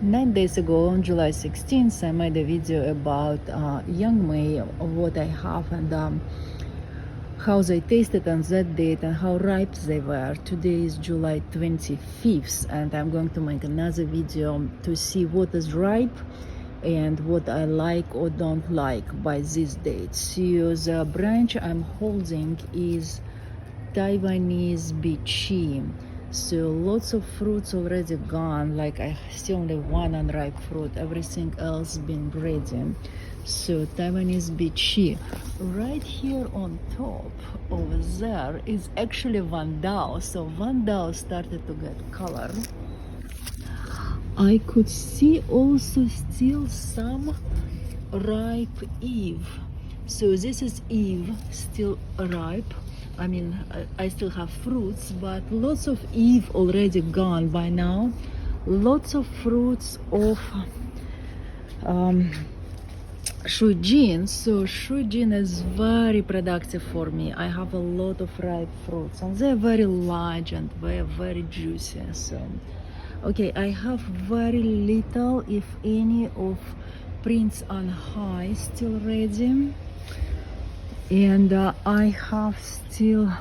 9 days ago, on July 16th, I made a video about Yangmei, what I have, and how they tasted on that date and how ripe they were. Today is July 25th, and I'm going to make another video to see what is ripe and what I like or don't like by this date. So the branch I'm holding is Taiwanese beachy. So lots of fruits already gone, like I see only one unripe fruit, everything else been ready. So Taiwanese beachy. Right here on top over there is actually Vandao. So Vandao started to get color. I could see also still some ripe Eve. So this is Eve still ripe. I mean, I still have fruits, but lots of Eve already gone by now. Lots of fruits of Shujin. So Shujin is very productive for me. I have a lot of ripe fruits, and they're very large and very juicy. So, okay, I have very little, if any, of Prince on High still ready. And I have still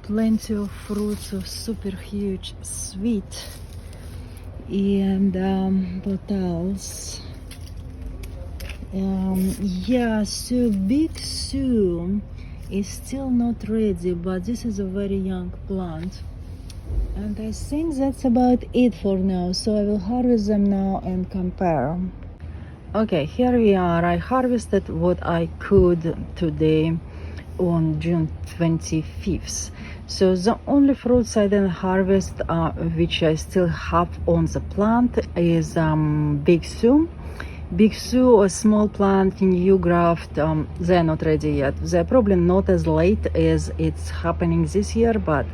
plenty of fruits of super huge sweet. And what else? Yeah, so Big Sue is still not ready, but this is a very young plant. And I think that's about it for now. So I will harvest them now and compare. Okay, here we are. I harvested what I could today on June 25th. So the only fruits I didn't harvest, which I still have on the plant, is Big Sue. Big Sue, a small plant, new graft, they're not ready yet. They're probably not as late as it's happening this year, but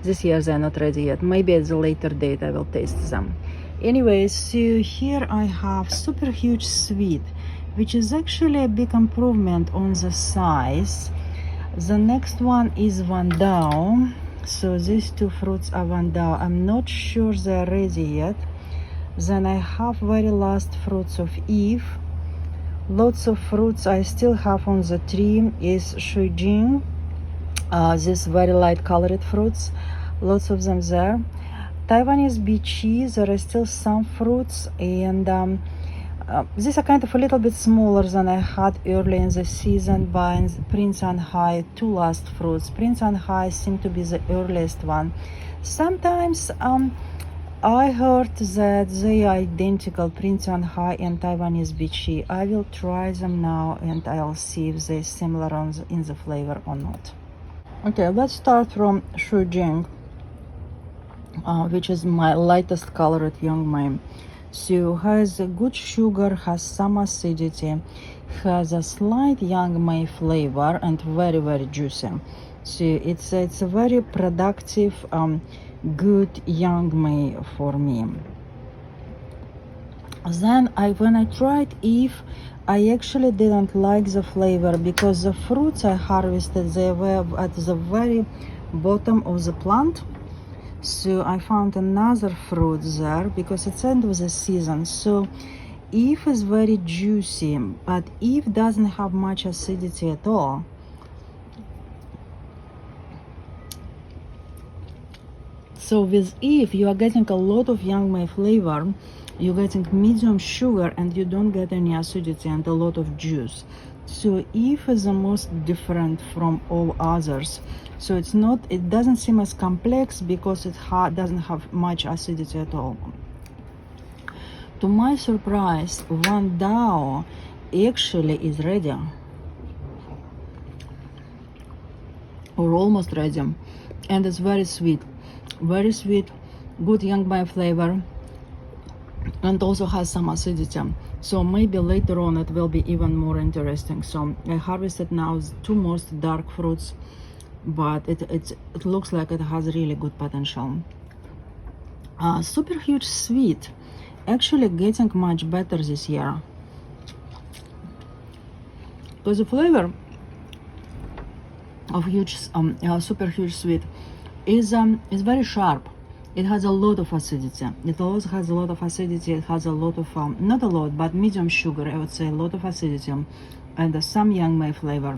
this year they're not ready yet. Maybe at a later date I will taste them. Anyway, so here I have super huge sweet, which is actually a big improvement on the size. The next one is Vandao. So these two fruits are Vandao. I'm not sure they're ready yet. Then I have very last fruits of Eve. Lots of fruits I still have on the tree is Shujing. These very light colored fruits. Lots of them there. Taiwanese beachy, there are still some fruits, and these are kind of a little bit smaller than I had early in the season. By Prince and High, two last fruits. Prince and High seem to be the earliest one. Sometimes I heard that they are identical, Prince and High and Taiwanese beachy. I will try them now and I'll see if they're similar in the flavor or not. Okay, let's start from Shujing, which is my lightest color at Yangmei. So has a good sugar, has some acidity, has a slight Yangmei flavor, and very juicy. So it's a very productive, good Yangmei for me. Then when I tried Eve, I actually didn't like the flavor because the fruits I harvested, they were at the very bottom of the plant. So I found another fruit there because it's end of the season. So Eve is very juicy, but Eve doesn't have much acidity at all. So with Eve, you are getting a lot of Yangmei flavor, you're getting medium sugar, and you don't get any acidity and a lot of juice. So Eve is the most different from all others. So it doesn't seem as complex because it doesn't have much acidity at all. To my surprise, Vandao actually is ready, or almost ready, and it's very sweet, good Yangmei flavor, and also has some acidity. So maybe later on it will be even more interesting. So I harvested now two most dark fruits, but it looks like it has really good potential. Super huge sweet, actually getting much better this year, because the flavor of super huge sweet is very sharp. It has a lot of acidity. It also has a lot of acidity. It has a lot of, not a lot, but medium sugar, I would say, a lot of acidity, and some Yangmei flavor.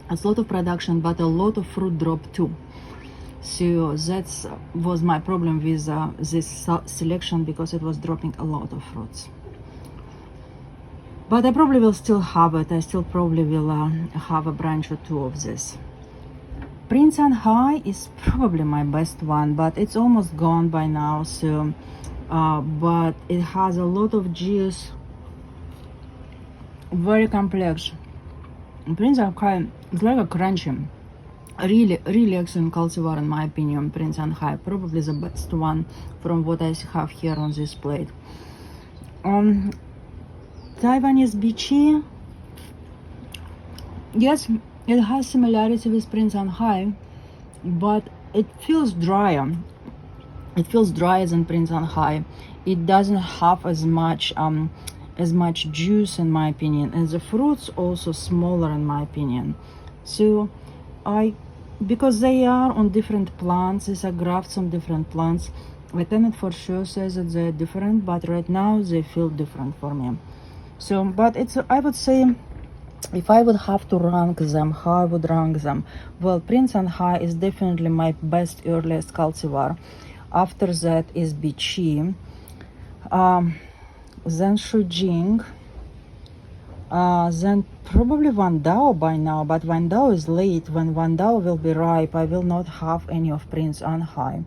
It's a lot of production, but a lot of fruit drop too. So that was my problem with this selection, because it was dropping a lot of fruits. But I probably will still have it. I still probably will have a branch or two of this. Prince and High is probably my best one, but it's almost gone by now. So, but it has a lot of juice, very complex. Prince and High is like a crunchy, really excellent cultivar in my opinion. Prince and High, probably the best one from what I have here on this plate. Taiwanese Beachy, yes, it has similarity with Prince and High, but it feels drier. It feels drier than Prince and High. It doesn't have as much juice in my opinion, and the fruits also smaller in my opinion. So because they are on different plants, these are grafts on different plants, I cannot for sure say that they're different, but right now they feel different for me. So, but it's, I would say, if I would have to rank them, how I would rank them? Well, Prince and High is definitely my best earliest cultivar. After that is Beachy, then Shujing, then probably Wandao by now, but Wandao is late. When Wandao will be ripe, I will not have any of Prince and High.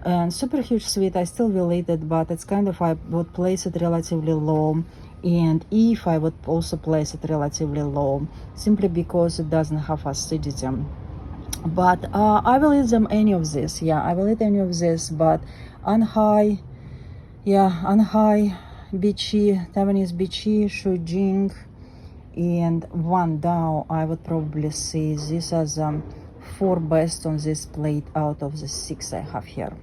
And Super Huge Sweet, I still will eat it, but it's kind of, I would place it relatively low. And if I would also place it relatively low, simply because it doesn't have acidity. But I will eat them any of this. Yeah, I will eat any of this. But Anhai, yeah, Anhai, Beachy, Taiwanese Beachy, Shujing, and Wandao, I would probably say these are the 4 best on this plate out of the 6 I have here.